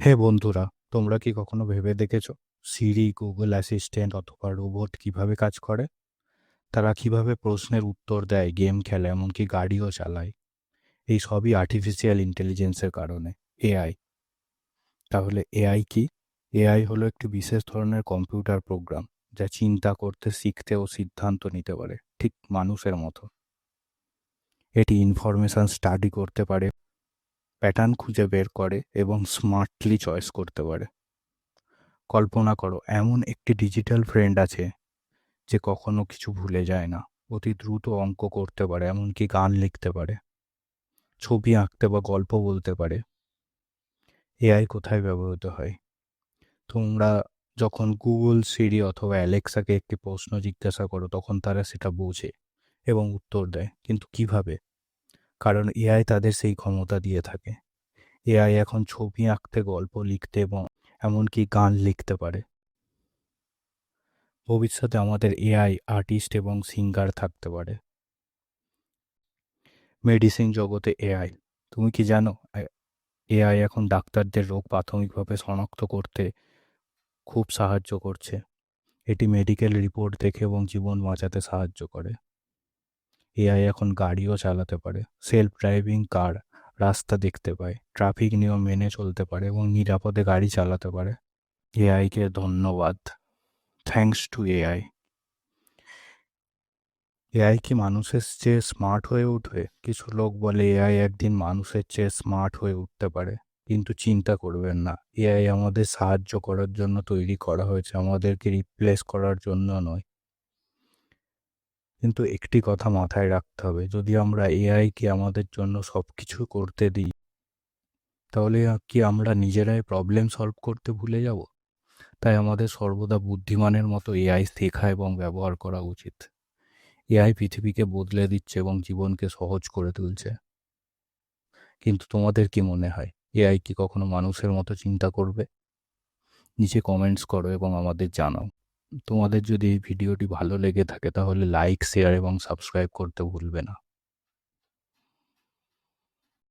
হে বন্ধুরা, তোমরা কি কখনো ভেবে দেখেছো সিরি, গুগল অ্যাসিস্ট্যান্ট অথবা রোবট কিভাবে কাজ করে? তারা কিভাবে প্রশ্নের উত্তর দেয়, গেম খেলে, এমনকি গাড়িও চালায়? এই সবই আর্টিফিশিয়াল ইন্টেলিজেন্সের কারণে, এআই। তাহলে এআই কি? এআই হলো একটি বিশেষ ধরনের কম্পিউটার প্রোগ্রাম যা চিন্তা করতে, শিখতে ও সিদ্ধান্ত নিতে পারে, ঠিক মানুষের মতো। এটি ইনফরমেশন স্টাডি করতে পারে, প্যাটার্ন খুঁজে বের করে এবং স্মার্টলি চয়েস করতে পারে। কল্পনা করো, এমন একটি ডিজিটাল ফ্রেন্ড আছে যে কখনো কিছু ভুলে যায় না, অতি দ্রুত অঙ্ক করতে পারে, এমনকি গান লিখতে পারে, ছবি আঁকতে বা গল্প বলতে পারে। এআই কোথায় ব্যবহৃত হয়? তোমরা যখন গুগল, সিরি অথবা অ্যালেক্সাকে একটি প্রশ্ন জিজ্ঞাসা করো, তখন তারা সেটা বোঝে এবং উত্তর দেয়। কিন্তু কিভাবে? কারণ এআই তাদের সেই ক্ষমতা দিয়ে থাকে। এআই এখন ছবি আঁকতে, গল্প লিখতে এবং এমনকি গান লিখতে পারে। ভবিষ্যতে আমাদের এআই আর্টিস্ট এবং সিঙ্গার থাকতে পারে। মেডিসিন জগতে এআই, তুমি কি জানো এআই এখন ডাক্তারদের রোগ প্রাথমিকভাবে শনাক্ত করতে খুব সাহায্য করছে। এটি মেডিকেল রিপোর্ট দেখে এবং জীবন বাঁচাতে সাহায্য করে। এআই এখন গাড়িও চালাতে পারে, সেলফ ড্রাইভিং কার, রাস্তা দেখতে পায়, ট্রাফিক নিয়ম মেনে চলতে পারে এবং নিরাপদে গাড়ি চালাতে পারে। এআইকে ধন্যবাদ। Thanks to AI. এআই কি মানুষের চেয়ে স্মার্ট হয়ে উঠবে? কিছু লোক বলে এআই একদিন মানুষের চেয়ে স্মার্ট হয়ে উঠতে পারে। কিন্তু চিন্তা করবেন না, এআই আমাদের সাহায্য করার জন্য তৈরি করা হয়েছে, আমাদেরকে রিপ্লেস করার জন্য নয়। কিন্তু একটি কথা মাথায় রাখতে হবে, যদি আমরা এআইকে আমাদের জন্য সব কিছু করতে দিই, তাহলে কি আমরা নিজেরাই প্রবলেম সলভ করতে ভুলে যাব? তাই আমাদের সর্বদা বুদ্ধিমানের মতো এআই শেখা এবং ব্যবহার করা উচিত। এআই পৃথিবীকে বদলে দিচ্ছে এবং জীবনকে সহজ করে তুলছে। কিন্তু তোমাদের কি মনে হয়, এআই কি কখনো মানুষের মতো চিন্তা করবে? নিচে কমেন্টস করো এবং আমাদের জানাও। তোমাদের যদি এই ভিডিওটি ভালো লেগে থাকে তাহলে লাইক, শেয়ার এবং সাবস্ক্রাইব করতে ভুলবে না।